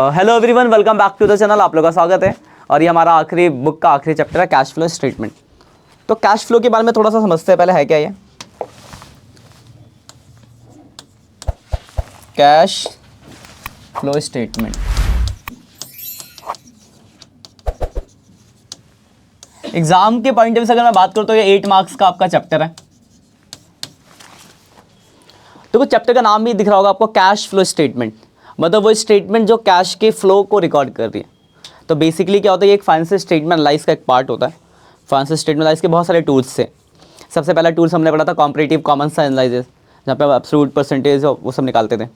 Hello everyone, welcome back to the channel. आप लोगों का स्वागत है। और ये हमारा आखिरी बुक का आखिरी चैप्टर है, कैश फ्लो स्टेटमेंट। तो कैश फ्लो के बारे में थोड़ा सा समझते हैं पहले, है क्या ये कैश फ्लो स्टेटमेंट। एग्जाम के पॉइंट ऑफ व्यू से अगर मैं बात करूं तो ये 8 मार्क्स का आपका चैप्टर है। तो वो चैप्टर का नाम भी दिख रहा होगा आपको, कैश फ्लो स्टेटमेंट। मतलब वो स्टेटमेंट जो कैश के फ्लो को रिकॉर्ड कर रही है। तो बेसिकली क्या होता है, ये एक फाइनेंशियल स्टेटमेंट एनालाइज का एक पार्ट होता है। फाइनेंशियल स्टेटमेंट एनालाइज के बहुत सारे टूल्स से सबसे पहला टूल्स हमने पढ़ा था कॉम्परेटिव कॉमन एनालिसिस, जहाँ पे एब्सोल्यूट परसेंटेज वो सब निकालते थे।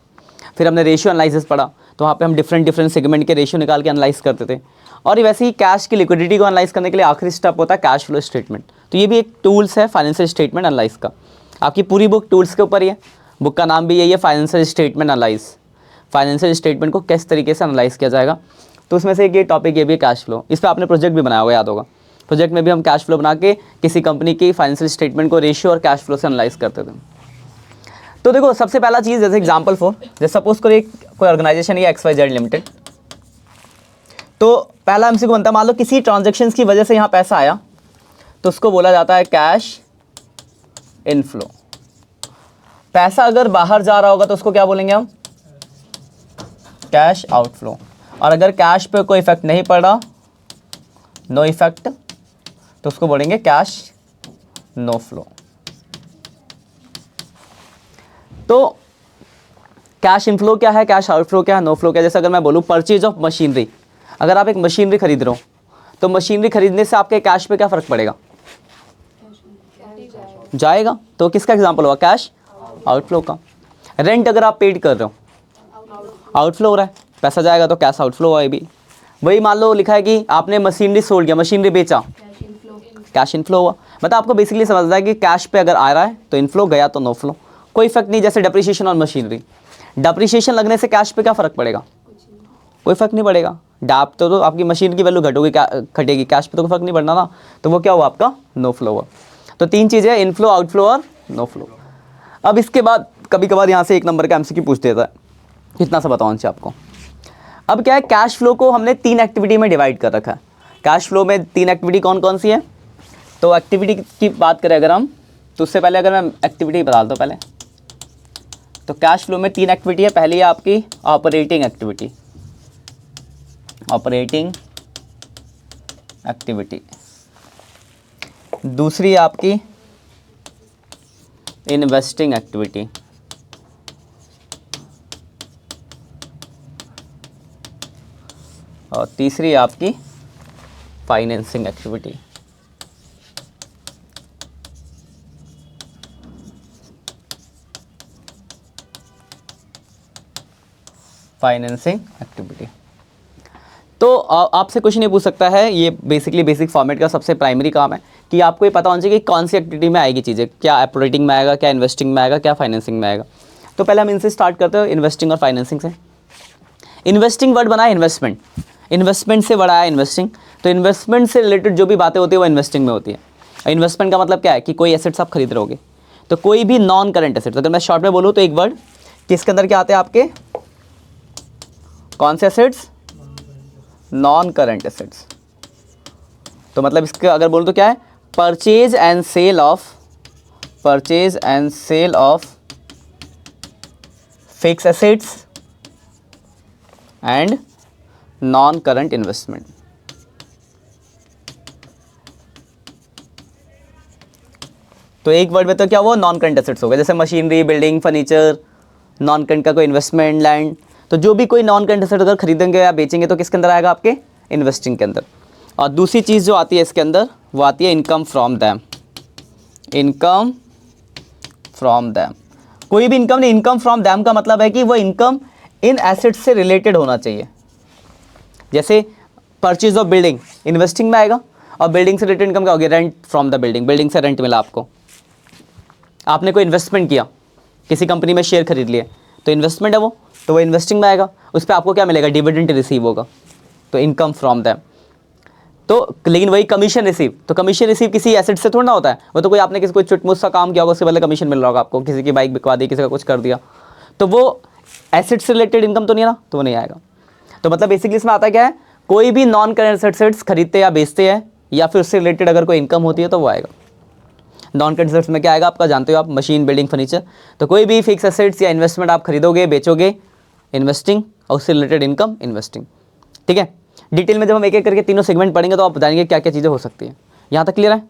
फिर हमने रेशियो एनालिसिस पढ़ा, तो वहाँ पे हम डिफरेंट सेगमेंट के रेशियो निकाल के एनालाइज करते थे। और वैसे ही कैश की लिक्विडिटी को एनालाइज करने के लिए आखिरी स्टेप होता है कैश फ्लो स्टेटमेंट। तो ये भी एक टूल्स है फाइनेंशियल स्टेटमेंट एनालाइज का। आपकी पूरी बुक टूल्स के ऊपर ही है। बुक का नाम भी यही है, financial statement analyse. Financial statement को किस तरीके से एनालाइज किया जाएगा, तो उसमें से एक ये टॉपिक ये भी है कैश फ्लो। इस पर आपने प्रोजेक्ट भी बनाया होगा, याद होगा। प्रोजेक्ट में भी हम कैश फ्लो बना के किसी कंपनी की फाइनेंशियल स्टेटमेंट को रेशियो और कैश फ्लो से एनालाइज करते थे। तो देखो, सबसे पहला चीज़ जैसे एग्जाम्पल फॉर, जैसे सपोज करो कोई ऑर्गेनाइजेशन है XYZ लिमिटेड। तो पहला एमसीक्यू बनता है, मान लो किसी ट्रांजेक्शन की वजह से यहाँ पैसा आया, तो उसको बोला जाता है कैश इनफ्लो। पैसा अगर बाहर जा रहा होगा तो उसको क्या बोलेंगे हम, कैश आउटफ्लो। और अगर कैश पे कोई इफेक्ट नहीं पड़ा, नो इफेक्ट, तो उसको बोलेंगे कैश नो फ्लो। तो कैश इनफ्लो क्या है, कैश आउटफ्लो क्या है, नो फ्लो क्या है। जैसे अगर मैं बोलूँ परचेज ऑफ मशीनरी, अगर आप एक मशीनरी खरीद रहे हो, तो मशीनरी खरीदने से आपके कैश पे क्या फ़र्क पड़ेगा, जाएगा। तो किसका एग्जांपल हुआ, कैश आउटफ्लो का। रेंट अगर आप पेड कर रहे हो, आउटफ्लो हो रहा है, पैसा जाएगा, तो कैश आउटफ्लो हुआ। भी वही मान लो लिखा है कि आपने मशीनरी सोल्ड किया, मशीनरी बेचा, कैश इनफ्लो हुआ। मतलब आपको बेसिकली समझना है कि कैश पे अगर आ रहा है तो इनफ्लो, गया तो नो फ्लो, कोई इफेक्ट नहीं। जैसे डेप्रिसिएशन और मशीनरी, डेप्रिसिएशन लगने से कैश पे क्या फ़र्क पड़ेगा, कोई फर्क नहीं पड़ेगा। डाप तो आपकी मशीन की वैल्यू घटेगी, कैश पे तो कोई फर्क नहीं पड़ना ना। तो वो क्या हुआ, आपका नो फ्लो हुआ। तो 3 चीज़ें, इनफ्लो, आउटफ्लो और नो फ्लो। अब इसके बाद कभी कभार यहाँ से 1 नंबर का एमसीक्यू पूछ देता है, इतना सा बताओ उनसे आपको। अब क्या है, कैश फ्लो को हमने 3 एक्टिविटी में डिवाइड कर रखा है। कैश फ्लो में 3 एक्टिविटी कौन कौन सी है। तो एक्टिविटी की बात करें अगर हम, तो उससे पहले अगर मैं एक्टिविटी बता दूँ पहले, तो कैश फ्लो में 3 एक्टिविटी है। पहली है आपकी ऑपरेटिंग एक्टिविटी, ऑपरेटिंग एक्टिविटी। दूसरी है आपकी इन्वेस्टिंग एक्टिविटी, और तीसरी है आपकी फाइनेंसिंग एक्टिविटी। Financing activity. तो आपसे कुछ नहीं पूछ सकता है, ये बेसिकली बेसिक फॉर्मेट का सबसे प्राइमरी काम है कि आपको ये पता होना चाहिए कि कौन सी एक्टिविटी में आएगी चीज़ें, क्या ऑपरेटिंग में आएगा, क्या इन्वेस्टिंग में आएगा, क्या फाइनेंसिंग में आएगा। तो पहले हम इनसे स्टार्ट करते हैं, इन्वेस्टिंग और फाइनेंसिंग से। इन्वेस्टिंग वर्ड बना है इन्वेस्टमेंट, इन्वेस्टमेंट से बड़ा है इन्वेस्टिंग। तो इन्वेस्टमेंट से रिलेटेड जो भी बातें होती है वो इन्वेस्टिंग में होती है। इन्वेस्टमेंट का मतलब क्या है कि कोई एसेट्स आप खरीद रहोगे, तो कोई भी नॉन करेंट एसेट्स, अगर मैं शॉर्ट में बोलूँ तो एक वर्ड किसके अंदर क्या आते हैं आपके, कौन से एसेट्स, नॉन करेंट एसेट्स। तो मतलब इसका अगर बोलूँ तो क्या है, purchase and sale of fix assets and non current investment. तो एक वर्ड में तो क्या हुआ, नॉन करंट एसेट्स हो गए, जैसे machinery, building, furniture, non current का कोई इन्वेस्टमेंट, लैंड। तो जो भी कोई नॉन करंट एसेट अगर खरीदेंगे या बेचेंगे तो किसके अंदर आएगा, आपके इन्वेस्टिंग के अंदर। और दूसरी चीज़ जो आती है इसके अंदर, वो आती है income from them. Income from them, कोई भी इनकम नहीं, इनकम फ्रॉम दैम का मतलब है कि वो इनकम इन एसेट्स से रिलेटेड होना चाहिए। जैसे परचेज ऑफ बिल्डिंग इन्वेस्टिंग में आएगा, और बिल्डिंग से रिलेटेड इनकम क्या होगी, rent from the building, building से रेंट मिला आपको। आपने कोई इन्वेस्टमेंट किया, किसी कंपनी में शेयर खरीद लिए, तो इन्वेस्टमेंट है वो, तो वो इन्वेस्टिंग में आएगा। उस पर आपको क्या मिलेगा, डिविडेंड रिसीव होगा, तो इनकम फ्रॉम दैम। तो लेकिन वही कमीशन रिसीव, तो कमीशन रिसीव किसी एसेट से थोड़ा ना होता है, वो तो कोई आपने किसी कोई चुटमुट सा काम किया होगा, उससे पहले कमीशन मिल रहा होगा आपको, किसी की बाइक बिकवा दी, किसी का कुछ कर दिया, तो वो एसेट से रिलेटेड इनकम तो नहीं है ना, तो वो नहीं आएगा। तो मतलब बेसिकली इसमें आता क्या है, कोई भी नॉन करेंट एसेट्स खरीदते या बेचते हैं या फिर उससे रिलेटेड अगर कोई इनकम होती है तो वो आएगा। नॉन करेंट एसेट्स में क्या आएगा आपका, जानते हो आप, मशीन, बिल्डिंग, फर्नीचर। तो कोई भी फिक्स एसेट्स या इन्वेस्टमेंट आप खरीदोगे, बेचोगे, इन्वेस्टिंग, और उससे रिलेटेड इनकम, इन्वेस्टिंग। ठीक है, डिटेल में जब हम एक एक करके तीनों सेगमेंट पढ़ेंगे तो आप बताएंगे क्या क्या चीज़ें हो सकती हैं। यहाँ तक क्लियर है?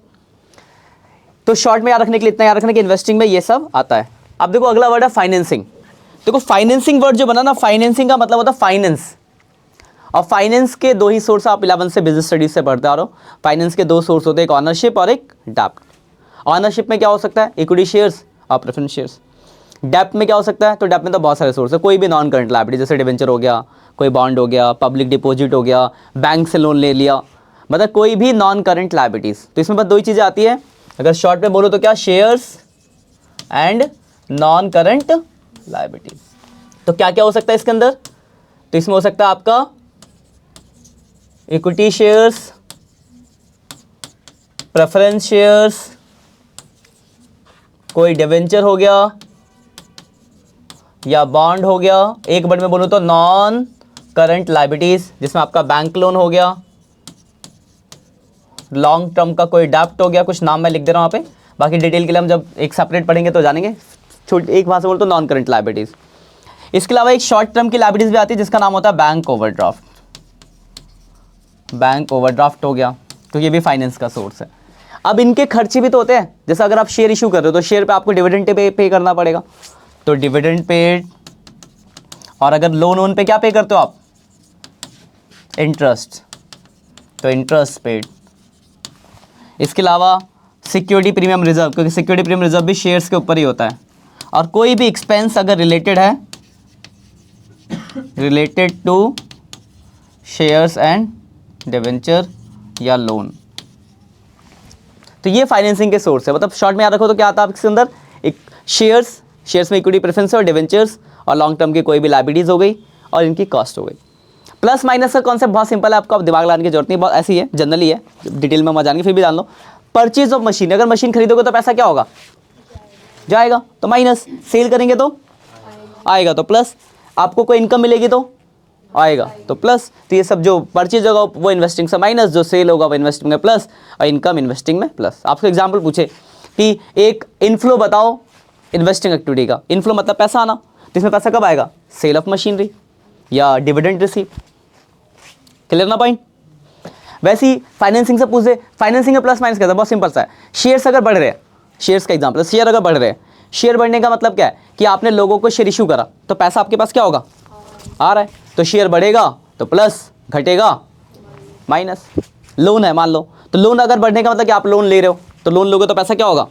तो शॉर्ट में याद रखने के लिए इतना याद रखना कि इन्वेस्टिंग में ये सब आता है। अब देखो अगला वर्ड है फाइनेंसिंग। देखो फाइनेंसिंग वर्ड जो बना ना, फाइनेंसिंग का मतलब होता है फाइनेंस, और फाइनेंस के दो ही सोर्स आप 11 से बिजनेस स्टडीज से पढ़ते आ रहे हो। फाइनेंस के दो सोर्स होते हैं, एक ऑनरशिप और एक डेप्ट। ऑनरशिप में क्या हो सकता है, इक्विटी शेयर्स और प्रेफरेंस शेयर्स। डेप्ट में क्या हो सकता है, तो डेप्ट में तो बहुत सारे सोर्स है, कोई भी नॉन करंट लायबिलिटी, जैसे डिवेंचर हो गया, कोई बॉन्ड हो गया, पब्लिक डिपॉजिट हो गया, बैंक से लोन ले लिया, मतलब कोई भी नॉन करंट लायबिलिटीज। तो इसमें बस दो ही चीज़ें आती है, अगर शॉर्ट में बोलो तो क्या, shares and non current liabilities. तो क्या क्या हो सकता है इसके अंदर, तो इसमें हो सकता है आपका इक्विटी शेयर्स, प्रेफरेंस शेयर्स, कोई डिवेंचर हो गया या बॉन्ड हो गया। एक वर्ड में बोलूं तो नॉन करंट लायबिलिटीज, जिसमें आपका बैंक लोन हो गया, लॉन्ग टर्म का कोई डेप्ट हो गया, कुछ नाम मैं लिख दे रहा हूं यहाँ पे, बाकी डिटेल के लिए हम जब एक सेपरेट पढ़ेंगे तो जानेंगे। एक भाषा बोलो तो नॉन करंट लायबिलिटीज। इसके अलावा एक शॉर्ट टर्म की लायबिलिटीज भी आती है जिसका नाम होता है बैंक ओवरड्राफ्ट। बैंक ओवरड्राफ्ट हो गया, तो ये भी फाइनेंस का सोर्स है। अब इनके खर्चे भी तो होते हैं, जैसे अगर आप शेयर इशू कर रहे हो तो शेयर पे आपको डिविडेंड पे करना पड़ेगा, तो डिविडेंड पेड। और अगर लोन पे क्या पे करते हो आप, इंटरेस्ट, तो इंटरेस्ट पेड। इसके अलावा सिक्योरिटी प्रीमियम रिजर्व, क्योंकि सिक्योरिटी प्रीमियम रिजर्व भी शेयर्स के ऊपर ही होता है। और कोई भी एक्सपेंस अगर रिलेटेड है, related to shares and debenture या लोन, तो ये फाइनेंसिंग के सोर्स है। मतलब शॉर्ट में याद रखो तो क्या आता है इसके अंदर, एक शेयर्स में इक्विटी प्रेफरेंस और डिवेंचर्स, और लॉन्ग टर्म की कोई भी लायबिलिटीज हो गई और इनकी कॉस्ट हो गई। प्लस माइनस का कॉन्सेप्ट बहुत सिंपल है, आपको अब दिमाग लगाने की जरूरत नहीं, बहुत ऐसी है, जनरली है, डिटेल में मत जानेंगे, फिर भी जान लो। परचेज ऑफ मशीन, अगर मशीन खरीदोगे तो पैसा क्या होगा, जाएगा, तो माइनस। सेल करेंगे तो आएगा, तो प्लस। आपको कोई इनकम मिलेगी तो आएगा, तो प्लस। तो ये सब जो परचेज होगा वो इन्वेस्टिंग से माइनस, जो सेल होगा वो इन्वेस्टिंग में प्लस, और इनकम इन्वेस्टिंग में प्लस। आपको एग्जांपल पूछे कि एक इनफ्लो बताओ इन्वेस्टिंग एक्टिविटी का, इनफ्लो मतलब पैसा आना, तो इसमें पैसा कब आएगा, सेल ऑफ मशीनरी या डिविडेंड रिसीव। क्लियर ना पॉइंट? वैसे ही फाइनेंसिंग से पूछ दे, फाइनेंसिंग का प्लस माइनस क्या था, बहुत सिंपल सा है। शेयर्स अगर बढ़ रहे हैं, शेयर्स का एग्जांपल, शेयर अगर बढ़ रहे हैं, शेयर बढ़ने का मतलब क्या है कि आपने लोगों को शेयर इशू करा, तो पैसा आपके पास क्या होगा, आ रहा है, तो शेयर बढ़ेगा तो प्लस, घटेगा माइनस। लोन है मान लो, तो लोन अगर बढ़ने का मतलब कि आप लोन ले रहे हो, तो लोन लोगे तो पैसा क्या होगा,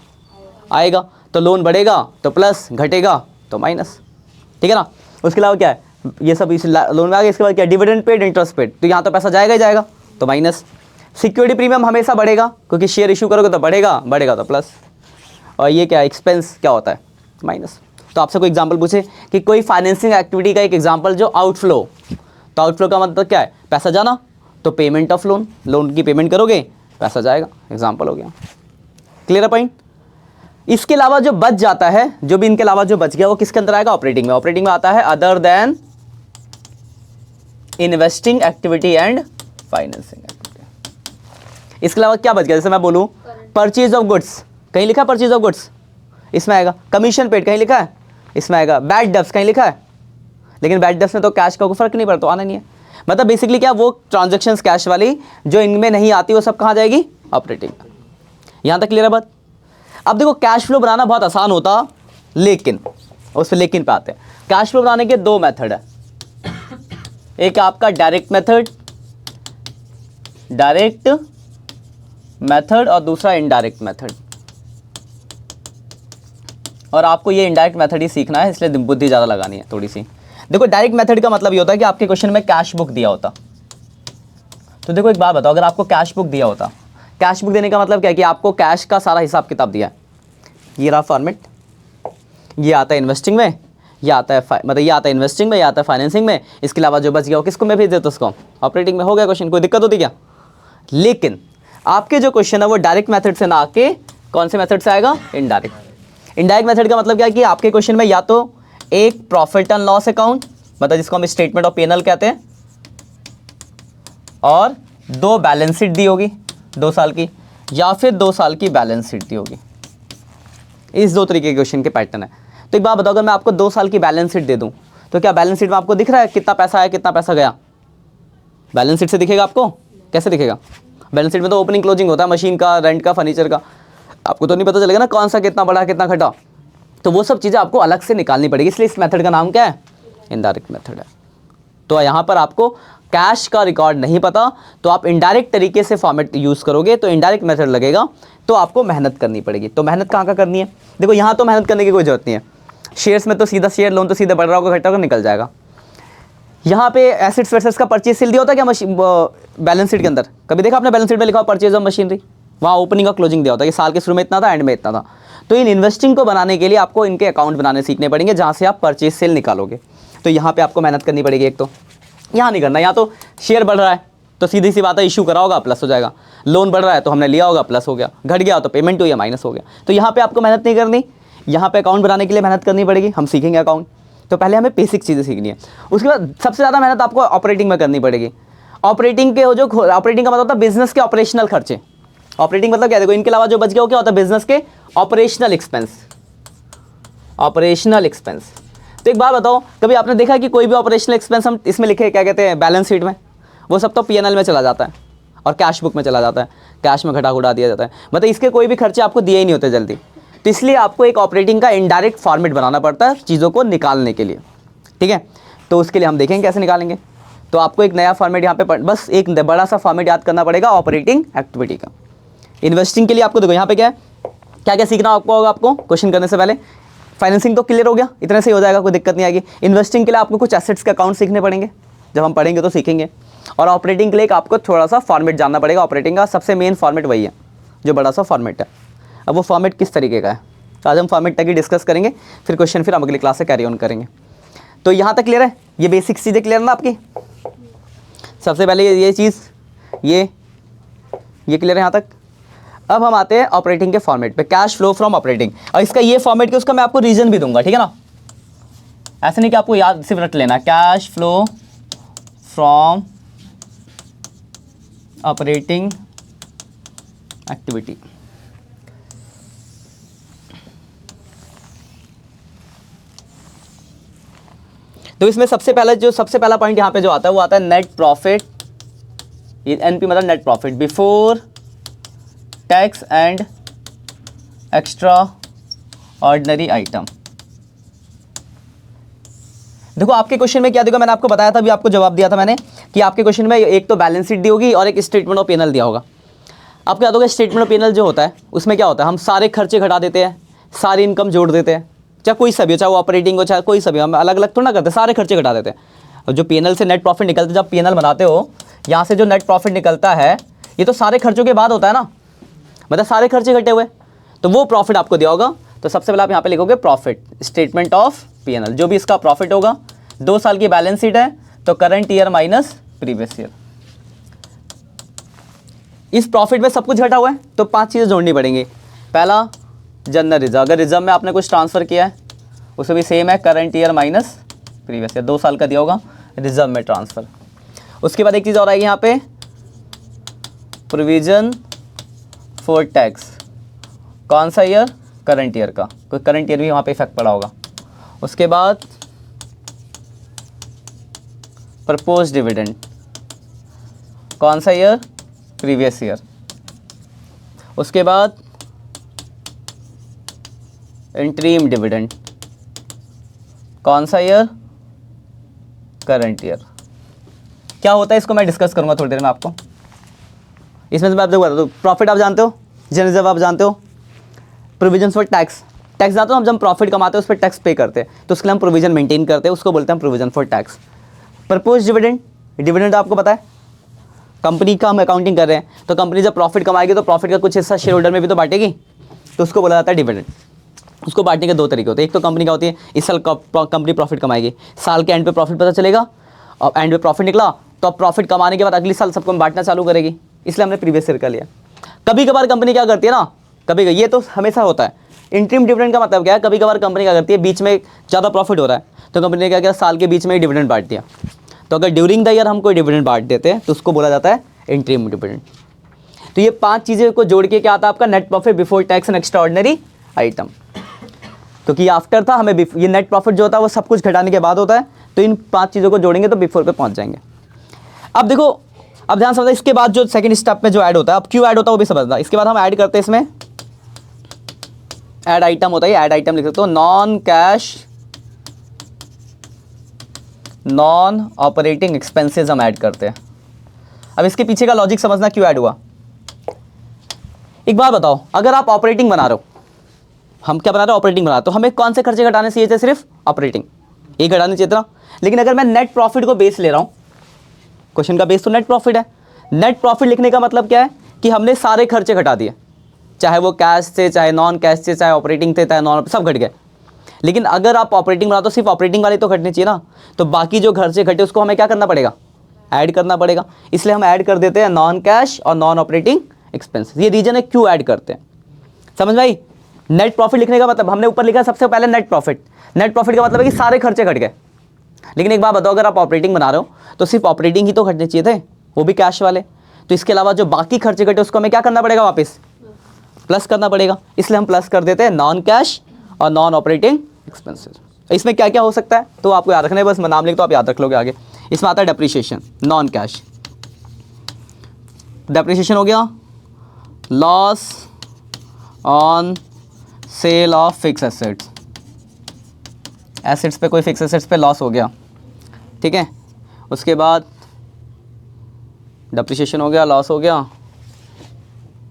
आएगा, तो लोन बढ़ेगा तो प्लस, घटेगा तो माइनस। ठीक है ना? उसके अलावा क्या है, ये सब इस लोन में आ गया। इसके बाद क्या, डिविडेंड पेड, इंटरेस्ट पेड, तो यहाँ तो पैसा जाएगा ही जाएगा, तो माइनस। सिक्योरिटी प्रीमियम हमेशा बढ़ेगा, क्योंकि शेयर इशू करोगे तो बढ़ेगा, बढ़ेगा तो प्लस। और ये क्या, एक्सपेंस क्या होता है, माइनस। तो आपसे कोई एग्जांपल पूछे कि कोई फाइनेंसिंग एक्टिविटी का एक एग्जांपल जो आउटफ्लो, तो आउटफ्लो का मतलब क्या है, पैसा जाना, तो पेमेंट ऑफ लोन, लोन की पेमेंट करोगे पैसा जाएगा, एग्जांपल हो गया। क्लियर है पॉइंट? इसके अलावा जो बच जाता है, जो भी इनके अलावा जो बच गया वो किसके अंदर आएगा, ऑपरेटिंग में। ऑपरेटिंग में आता है other than investing activity and financing activity. इसके अलावा क्या बच गया, जैसे मैं बोलूं परचेज ऑफ गुड्स, कहीं लिखा है परचेज ऑफ गुड्स, इसमें आएगा। कमीशन पेड कहीं लिखा है, इसमें आएगा। बैड डेब्ट्स कहीं लिखा है, लेकिन बैड डेब्ट्स में तो कैश का कोई फर्क नहीं पड़ता, तो आना नहीं है। मतलब बेसिकली क्या, वो ट्रांजैक्शंस कैश वाली जो इनमें नहीं आती वो सब कहाँ जाएगी, ऑपरेटिंग। यहाँ तक क्लियर है बात? अब देखो कैश फ्लो बनाना बहुत आसान होता, लेकिन उस पर लेकिन पे आते हैं। कैश फ्लो बनाने के दो मेथड है, एक आपका डायरेक्ट मेथड और दूसरा इनडायरेक्ट मेथड। और आपको ये इनडायरेक्ट मेथड ही सीखना है, इसलिए बुद्धि ज़्यादा लगानी है थोड़ी सी। देखो डायरेक्ट मेथड का मतलब ये होता है कि आपके क्वेश्चन में कैश बुक दिया होता, तो देखो एक बात बताओ, अगर आपको कैश बुक दिया होता, कैश बुक देने का मतलब क्या है कि आपको कैश का सारा हिसाब किताब दिया है, ये रहा फॉर्मेट, ये आता है इन्वेस्टिंग में, ये आता है मतलब ये आता है इन्वेस्टिंग में, ये आता है फाइनेंसिंग में। इसके अलावा जो बच गया वो किसको मैं भेज देता, उसको ऑपरेटिंग में। हो गया क्वेश्चन, कोई दिक्कत होती क्या? लेकिन आपके जो क्वेश्चन है वो डायरेक्ट मेथड से ना आके कौन से मेथड से आएगा, इनडायरेक्ट। इनडायरेक्ट मेथड का मतलब क्या है कि आपके क्वेश्चन में या तो एक प्रॉफिट एंड लॉस अकाउंट, मतलब जिसको हम स्टेटमेंट ऑफ P&L कहते हैं, और 2 बैलेंस शीट दी होगी 2 साल की, या फिर 2 साल की बैलेंस शीट दी होगी। इस 2 तरीके के क्वेश्चन के पैटर्न है। तो एक बात बताओ, अगर मैं आपको 2 साल की बैलेंस शीट दे दूं तो क्या बैलेंस शीट में आपको दिख रहा है कितना पैसा आया कितना पैसा गया? बैलेंस शीट से दिखेगा आपको? कैसे दिखेगा? बैलेंस शीट में तो ओपनिंग क्लोजिंग होता है, मशीन का, रेंट का, फर्नीचर का, आपको तो नहीं पता चलेगा ना कौन सा कितना बढ़ा कितना घटा। तो वो सब चीज़ें आपको अलग से निकालनी पड़ेगी, इसलिए इस मेथड का नाम क्या है? इनडायरेक्ट मेथड है। तो यहाँ पर आपको कैश का रिकॉर्ड नहीं पता तो आप इनडायरेक्ट तरीके से फॉर्मेट यूज़ करोगे तो इनडायरेक्ट मेथड लगेगा, तो आपको मेहनत करनी पड़ेगी। तो मेहनत कहाँ कहाँ करनी है? देखो यहाँ तो मेहनत करने की कोई जरूरत नहीं है, शेयर्स में तो सीधा शेयर लोन तो सीधे बढ़ रहा होगा घटा होगा निकल जाएगा। यहाँ पे एसेट्स वर्सेस का परचेज सेल दिया होता है क्या मशीन बैलेंस शीट के अंदर? कभी देखा आपने बैलेंस शीट में लिखा परचेज ऑफ मशीनरी? वहाँ ओपनिंग और क्लोजिंग दिया होता है कि साल के शुरू में इतना था, एंड में इतना था। तो इन इन्वेस्टिंग को बनाने के लिए आपको इनके अकाउंट बनाने सीखने पड़ेंगे जहाँ से आप परचेज सेल निकालोगे। तो यहाँ पे आपको मेहनत करनी पड़ेगी। एक तो यहाँ नहीं करना, यहाँ तो शेयर बढ़ रहा है तो सीधी सी बात है इशू करा होगा प्लस हो जाएगा, लोन बढ़ रहा है तो हमने लिया होगा प्लस हो गया, घट गया तो पेमेंट हुई है माइनस हो गया। तो यहाँ पे आपको मेहनत नहीं करनी, यहाँ पे अकाउंट बनाने के लिए मेहनत करनी पड़ेगी। हम सीखेंगे अकाउंट, तो पहले हमें बेसिक चीज़ें सीखनी है। उसके बाद सबसे ज़्यादा मेहनत आपको ऑपरेटिंग में करनी पड़ेगी। ऑपरेटिंग के जो ऑपरेटिंग का मतलब होता है बिजनेस के ऑपरेशनल खर्चे। ऑपरेटिंग मतलब क्या? देखो इनके अलावा जो बच गया वो क्या होता है? बिजनेस के ऑपरेशनल एक्सपेंस। Operational expense. तो एक बात बताओ, कभी आपने देखा कि कोई भी ऑपरेशनल एक्सपेंस हम इसमें लिखे क्या कहते हैं बैलेंस शीट में? वो सब तो पीएनएल में चला जाता है और कैश बुक में चला जाता है, कैश में घटा घुटा दिया जाता है, मतलब इसके कोई भी खर्चे आपको दिए ही नहीं होते जल्दी। तो इसलिए आपको एक ऑपरेटिंग का इनडायरेक्ट फॉर्मेट बनाना पड़ता है चीज़ों को निकालने के लिए, ठीक है? तो उसके लिए हम देखेंगे कैसे निकालेंगे। तो आपको एक नया फॉर्मेट यहाँ पे बस एक बड़ा सा फॉर्मेट याद करना पड़ेगा ऑपरेटिंग एक्टिविटी का। इन्वेस्टिंग के लिए आपको देखो यहाँ पे क्या है, क्या क्या सीखना होगा आपको क्वेश्चन करने से पहले। फाइनेंसिंग तो क्लियर हो गया, इतने से ही हो जाएगा, कोई दिक्कत नहीं आएगी। इन्वेस्टिंग के लिए आपको कुछ एसेट्स के अकाउंट सीखने पड़ेंगे, जब हम पढ़ेंगे तो सीखेंगे। और ऑपरेटिंग के लिए आपको थोड़ा सा फॉर्मेट जानना पड़ेगा। ऑपरेटिंग का सबसे मेन फॉर्मेट वही है जो बड़ा सा फॉर्मेट है। अब वो फॉर्मेट किस तरीके का है तो आज हम फॉर्मेट तक ही डिस्कस करेंगे, फिर क्वेश्चन फिर हम अगली क्लास से कैरी ऑन करेंगे। तो यहाँ तक क्लियर है? ये बेसिक चीज़ें क्लियर ना आपकी? सबसे पहले ये चीज़ ये क्लियर है यहाँ तक? अब हम आते हैं ऑपरेटिंग के फॉर्मेट पे, कैश फ्लो फ्रॉम ऑपरेटिंग। और इसका ये फॉर्मेट के उसका मैं आपको रीजन भी दूंगा, ठीक है ना? ऐसे नहीं कि आपको याद सिर्फ रट लेना, cash flow from operating activity. तो इसमें सबसे पहला पॉइंट यहाँ पे जो आता है वो आता है नेट प्रॉफिट। ये एनपी मतलब net profit before tax and extra ordinary item. देखो आपके क्वेश्चन में क्या देखो, मैंने आपको बताया था, अभी आपको जवाब दिया था मैंने कि आपके क्वेश्चन में एक तो बैलेंस शीट दी होगी और एक स्टेटमेंट ऑफ पी&एल दिया होगा। आपको याद होगा स्टेटमेंट ऑफ पी&एल जो होता है उसमें क्या होता है, हम सारे खर्चे घटा देते हैं, सारी इनकम जोड़ देते हैं, चाहे कोई सा भी हो, चाहे वो ऑपरेटिंग हो चाहे कोई सा भी, हम अलग अलग थोड़ा ना करते, सारे खर्चे घटा देते हैं। और जो पी&एल से नेट प्रॉफिट निकलता है, जब पी&एल बनाते हो यहाँ से जो नेट प्रॉफिट निकलता है ये तो सारे खर्चों के बाद होता है ना, मतलब सारे खर्चे घटे हुए, तो वो प्रॉफिट आपको दिया होगा। तो सबसे पहले आप यहाँ पे लिखोगे प्रॉफिट, स्टेटमेंट ऑफ पी&एल, जो भी इसका प्रॉफिट होगा। 2 साल की बैलेंस शीट है तो current year minus previous year. इस प्रॉफिट में सब कुछ घटा हुआ है तो 5 चीज़ें जोड़नी पड़ेंगी। पहला जनरल रिजर्व, अगर रिजर्व में आपने कुछ ट्रांसफ़र किया है उसमें भी सेम है current year minus previous year, 2 साल का दिया होगा रिजर्व में ट्रांसफ़र। उसके बाद एक चीज़ और आएगी यहाँ पे, प्रोविजन फॉर टैक्स, कौन सा ईयर? करंट ईयर का, कोई करंट ईयर भी वहाँ पे इफेक्ट पड़ा होगा। उसके बाद प्रपोज डिविडेंड, कौन सा ईयर? Previous year. उसके बाद इंटरिम डिविडेंड, कौन सा ईयर? Current year. क्या होता है इसको मैं डिस्कस करूंगा थोड़ी देर में आपको। इसमें से मैं आप देखो, प्रॉफिट आप जानते हो, जनरल रिजर्व आप जानते हो, प्रोविजन फॉर टैक्स, टैक्स जानते हो, हम जब प्रॉफिट कमाते हैं उस पर टैक्स पे करते हैं तो उसके लिए हम प्रोविजन मेंटेन करते हैं, उसको बोलते हैं provision for tax. Propose dividend, dividend आपको पता है कंपनी का हम अकाउंटिंग कर रहे हैं तो कंपनी जब प्रॉफिट कमाएगी तो प्रॉफिट का कुछ हिस्सा शेयर होल्डर में भी तो बांटेगी, तो उसको बोला जाता है डिविडेंड। उसको बांटने के 2 तरीके होते हैं, एक तो कंपनी का होती है इस साल कंपनी प्रॉफिट कमाएगी, साल के एंड पे प्रॉफिट पता चलेगा और एंड पे प्रॉफिट निकला तो अब प्रॉफिट कमाने के बाद अगले साल सबको बांटना चालू करेगी, इसलिए हमने प्रीवियस ईयर का लिया। कभी कभार कंपनी क्या करती है ना, कभी ये तो हमेशा होता है। इंटरिम डिविडेंड का मतलब क्या है, कभी कभार कंपनी क्या करती है बीच में ज़्यादा प्रॉफिट हो रहा है तो कंपनी ने क्या किया, साल के बीच में ही डिविडेंड बांट दिया। तो अगर ड्यूरिंग द ईयर हम कोई डिविडेंड बांट देते हैं तो उसको बोला जाता है इंटरिम डिविडेंड। तो ये 5 चीज़ें को जोड़ के क्या आता है आपका net profit before tax and extraordinary item. क्योंकि आफ्टर था, हमें ये नेट प्रॉफिट जो होता है वो सब कुछ घटाने के बाद होता है, तो इन 5 चीज़ों को जोड़ेंगे तो बिफोर पे पहुंच जाएंगे। अब देखो, अब ध्यान समझना, इसके बाद जो सेकंड स्टेप में जो ऐड होता है, अब क्यों ऐड होता है वो भी समझना। इसके बाद हम ऐड करते हैं, इसमें ऐड आइटम होता है, ऐड आइटम लिख सकते हो, non cash non operating expenses हम ऐड करते हैं। अब इसके पीछे का लॉजिक समझना क्यों ऐड हुआ। एक बात बताओ, अगर आप ऑपरेटिंग बना रहे हो, हम क्या बना रहे हो, ऑपरेटिंग बना रहे हो, तो हमें कौन से खर्चे घटाने चाहिए थे, सिर्फ ऑपरेटिंग, ये घटाने चाहिए था। लेकिन अगर मैं नेट प्रॉफिट को बेस ले रहा हूं, क्वेश्चन का बेस तो नेट प्रॉफिट है, नेट प्रॉफिट लिखने का मतलब क्या है कि हमने सारे खर्चे घटा दिए, चाहे वो कैश से, चाहे नॉन कैश से, चाहे ऑपरेटिंग थे, चाहे नॉन, सब घट गए। लेकिन अगर आप ऑपरेटिंग बनाओ तो सिर्फ ऑपरेटिंग वाले तो घटने चाहिए ना, तो बाकी जो खर्चे घटे उसको हमें क्या करना पड़ेगा, ऐड करना पड़ेगा। इसलिए हम ऐड कर देते हैं नॉन कैश और नॉन ऑपरेटिंग एक्सपेंसेस। ये रीजन है क्यों ऐड करते हैं, समझ भाई। नेट प्रॉफिट लिखने का मतलब, हमने ऊपर लिखा सबसे पहले नेट प्रॉफिट। नेट प्रॉफिट का मतलब है कि सारे खर्चे घट गए। लेकिन एक बात बताओ, अगर आप ऑपरेटिंग बना रहे हो तो सिर्फ ऑपरेटिंग ही तो घटने चाहिए थे, वो भी कैश वाले। तो इसके अलावा जो बाकी खर्चे घटे उसको हमें क्या करना पड़ेगा, वापस प्लस करना पड़ेगा। इसलिए हम प्लस कर देते हैं नॉन कैश और नॉन ऑपरेटिंग एक्सपेंसेस। इसमें क्या क्या हो सकता है तो आपको याद रखना है, बस मैं नाम लिख तो आप याद रख लोगे आगे। इसमें आता है डेप्रिसिएशन, नॉन कैश डेप्रिसिएशन हो गया, loss on sale of fix assets, assets पे, कोई फिक्स एसेट्स पे लॉस हो गया, ठीक है। उसके बाद डेप्रिसिएशन हो गया, लॉस हो गया,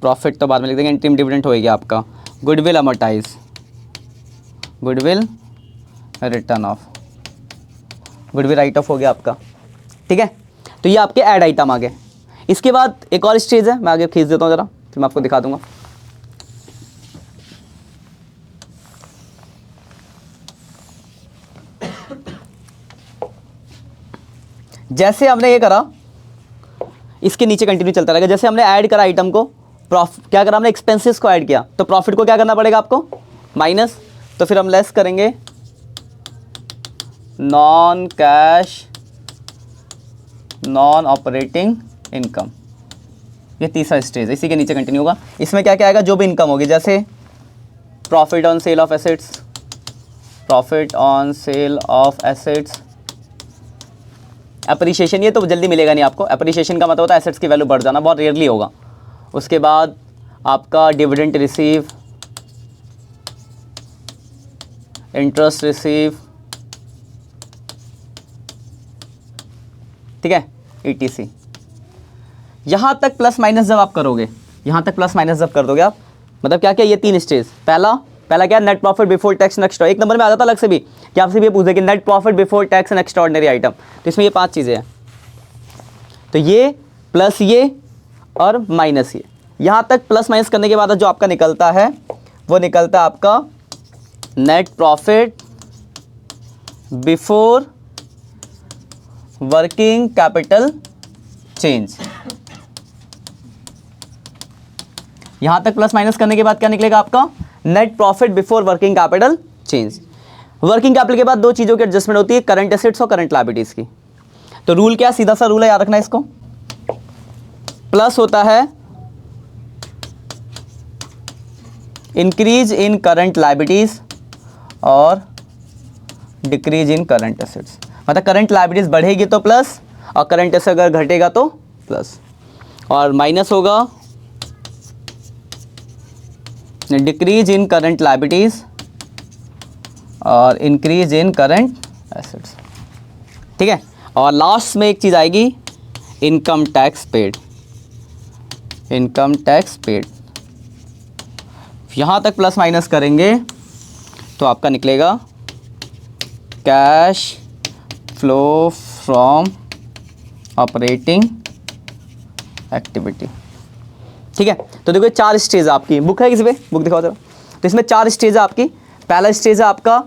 प्रॉफिट तो बाद में लिख देंगे, इंटरिम डिविडेंड हो गया आपका, goodwill amortise, goodwill return of, goodwill right of हो गया आपका, ठीक है। तो ये आपके ऐड आइटम आ गए। इसके बाद एक और स्टेज है, मैं आगे खींच देता हूँ ज़रा, फिर मैं आपको दिखा दूंगा। जैसे हमने ये करा, इसके नीचे कंटिन्यू चलता रहेगा। जैसे हमने ऐड करा आइटम को, क्या करा हमने, एक्सपेंसेस को ऐड किया, तो प्रॉफिट को क्या करना पड़ेगा आपको, माइनस। तो फिर हम लेस करेंगे non cash non operating income, ये तीसरा स्टेज है। इसी के नीचे कंटिन्यू होगा। इसमें क्या क्या आएगा, जो भी इनकम होगी, जैसे profit on sale of assets, profit on sale of assets, appreciation, ये तो जल्दी मिलेगा नहीं आपको। अप्रिशिएशन का मतलब होता है एसेट्स की वैल्यू बढ़ जाना, बहुत रेयरली होगा। उसके बाद आपका डिविडेंड रिसीव, इंटरेस्ट रिसीव, ठीक है, ETC। यहाँ तक प्लस माइनस जब आप करोगे, यहाँ तक प्लस माइनस जब कर दोगे आप, मतलब क्या क्या, ये 3 स्टेज। पहला क्या, net profit before tax and extra. एक नंबर में आ जाता अलग से भी कि आपसे भी ये पूछे कि net profit before tax and extraordinary item, तो इसमें ये 5 चीज़ें हैं। तो ये प्लस ये और माइनस ये, यहाँ तक प्लस माइनस करने के बाद जो आपका निकलता है वो निकलता है आपका net profit before working capital change. यहां तक प्लस माइनस करने के बाद क्या निकलेगा आपका, net profit before working capital change. Working capital के बाद 2 चीजों की एडजस्टमेंट होती है, करंट एसेट्स और करंट लायबिलिटीज की। तो रूल क्या, सीधा सा रूल है, याद रखना इसको। प्लस होता है इंक्रीज इन करंट लायबिलिटीज और डिक्रीज इन करंट एसेट्स। मतलब करंट लायबिलिटीज बढ़ेगी तो प्लस, और करंट एसेट अगर घटेगा तो प्लस, और माइनस होगा डिक्रीज इन करंट लायबिलिटीज और इंक्रीज इन करंट एसेट्स, ठीक है। और लास्ट में एक चीज़ आएगी, income tax paid, income tax paid. यहाँ तक प्लस माइनस करेंगे तो आपका निकलेगा cash flow from operating activity, ठीक है। तो देखो 4 स्टेज आपकी, बुक है किसी पे, बुक दिखाओ जरा। तो इसमें 4 स्टेज है आपकी। पहला स्टेज है आपका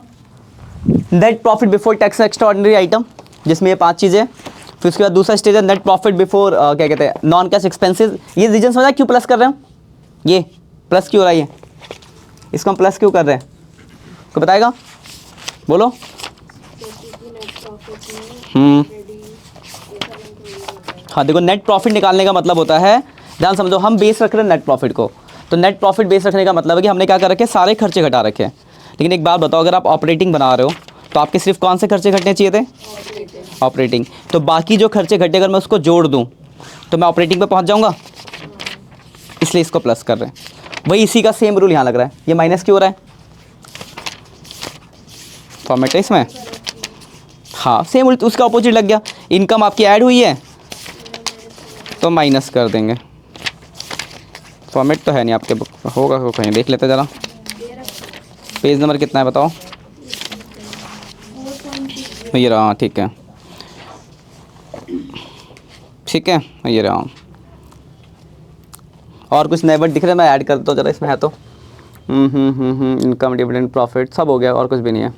net profit before tax extraordinary item, जिसमें ये 5 चीज़ें। फिर उसके बाद दूसरा स्टेज है नेट प्रॉफिट बिफोर क्या कहते हैं, नॉन कैश एक्सपेंसेस। ये रीजन समझा क्यों प्लस कर रहे हैं, ये प्लस क्यों हो रहा है, इसको हम प्लस क्यों कर रहे हैं, को बताएगा, बोलो। हाँ देखो, नेट प्रॉफिट निकालने का मतलब होता है, ध्यान समझो, हम बेस रख रहे हैं नेट प्रॉफिट को, तो नेट प्रॉफिट बेस रखने का मतलब है कि हमने क्या कर रखे, सारे खर्चे घटा रखे हैं। लेकिन एक बात बताओ, अगर आप ऑपरेटिंग बना रहे हो तो आपके सिर्फ कौन से खर्चे घटने चाहिए थे? ऑपरेटिंग। तो बाकी जो खर्चे घटे अगर मैं उसको जोड़ दूँ तो मैं ऑपरेटिंग पे पहुँच जाऊँगा, इसलिए इसको प्लस कर रहे हैं। वही इसी का सेम रूल यहाँ लग रहा है, ये माइनस क्यों हो रहा है? फॉर्मेट है इसमें, हाँ सेम उसका अपोजिट लग गया। इनकम आपकी ऐड हुई है तो माइनस कर देंगे। फॉर्मेट तो है नहीं आपके बुक, होगा तो कहीं देख लेते ज़रा। पेज नंबर कितना है बताओ? ये रहा, ठीक है ठीक है, ये रहा। और कुछ नए वर्ड दिख रहे हैं, मैं ऐड कर देता हूँ ज़रा, इसमें है तो इनकम, डिविडेंड, प्रॉफिट सब हो गया, और कुछ भी नहीं है।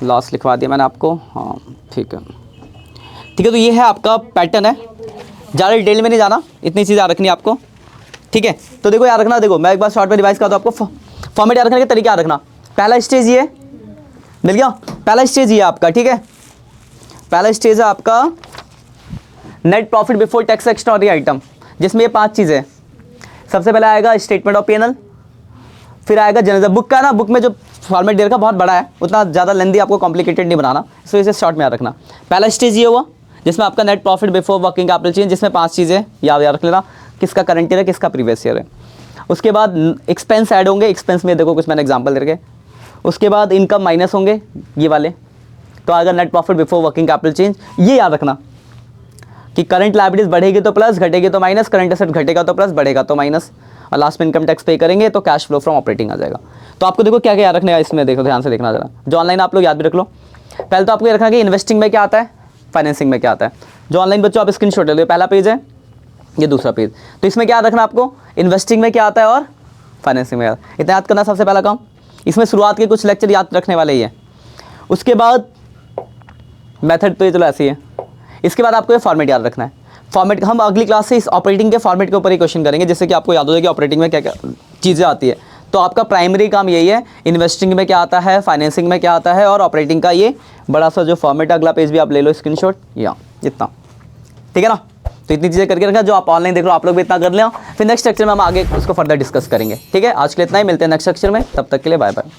लॉस लिखवा दिया मैंने आपको, हाँ ठीक है ठीक है। तो ये है आपका पैटर्न है, ज़्यादा डिटेल में नहीं जाना, इतनी चीज़ याद रखनी है आपको, ठीक है। तो देखो याद रखना, देखो मैं एक बार शॉर्ट में रिवाइज करता हूँ आपको, फॉर्मेट याद रखने के तरीके याद रखना। पहला स्टेज ये मिल गया, पहला स्टेज ये आपका, ठीक है। पहला स्टेज है आपका net profit before tax extraordinary item, जिसमें ये 5 चीज़ें। सबसे पहले आएगा स्टेटमेंट ऑफ P&L, फिर आएगा जनरल बुक का ना, बुक में जो फॉर्मेट दे रखा बहुत बड़ा है, उतना ज़्यादा लेंदी आपको कॉम्प्लिकेटेड नहीं बनाना, इसलिए इसे शॉर्ट में याद रखना। पहला स्टेज ये हुआ जिसमें आपका net profit before working capital change, जिसमें 5 चीज़ें याद रख लेना, किसका करंट ईयर है, किसका प्रीवियस ईयर है। उसके बाद एक्सपेंस ऐड होंगे, एक्सपेंस में देखो कुछ मैंने एग्जाम्पल दे रखे। उसके बाद इनकम माइनस होंगे ये वाले, तो अगर net profit before working capital change, ये याद रखना कि करंट लायबिलिटीज बढ़ेगी तो प्लस, घटेगी तो माइनस, करंट एसेट घटेगा तो प्लस, बढ़ेगा तो माइनस, और लास्ट में इनकम टैक्स पे करेंगे तो कैश फ्लो फ्रॉम ऑपरेटिंग आ जाएगा। तो आपको देखो क्या क्या याद रखने का इसमें, देखो ध्यान से देखना जरा, जो ऑनलाइन आप लोग याद भी रख लो। पहले तो आपको ये रखना कि इन्वेस्टिंग में क्या आता है, फाइनेंसिंग में क्या आता है। जो ऑनलाइन बच्चों आप स्क्रीनशॉट ले लो, पहला पेज है, ये दूसरा पेज। तो इसमें क्या याद रखना आपको, इन्वेस्टिंग में क्या आता है और फाइनेंसिंग में याद, इतना याद करना सबसे पहला काम। इसमें शुरुआत के कुछ लेक्चर याद रखने वाले ही है। उसके बाद मेथड तो ये चलो ऐसी है। इसके बाद आपको ये फॉर्मेट याद रखना है। फॉर्मेट हम अगली क्लास से इस ऑपरेटिंग के फॉर्मेट के ऊपर ही क्वेश्चन करेंगे, जिससे कि आपको याद हो जाए कि ऑपरेटिंग में क्या क्या चीज़ें आती है। तो आपका प्राइमरी काम यही है, इन्वेस्टिंग में क्या आता है, फाइनेंसिंग में क्या आता है, और ऑपरेटिंग का ये बड़ा सा जो फॉर्मेट, अगला पेज भी आप ले लो स्क्रीनशॉट, या इतना, ठीक है ना। तो इतनी चीज़ें करके रखना, जो आप ऑनलाइन देख रहे हो आप लोग भी इतना कर लें। फिर नेक्स्ट लेक्चर में हम आगे उसको फर्दर डिस्कस करेंगे, ठीक है। आज के लिए इतना ही, मिलते हैं नेक्स्ट लेक्चर में, तब तक के लिए बाय बाय।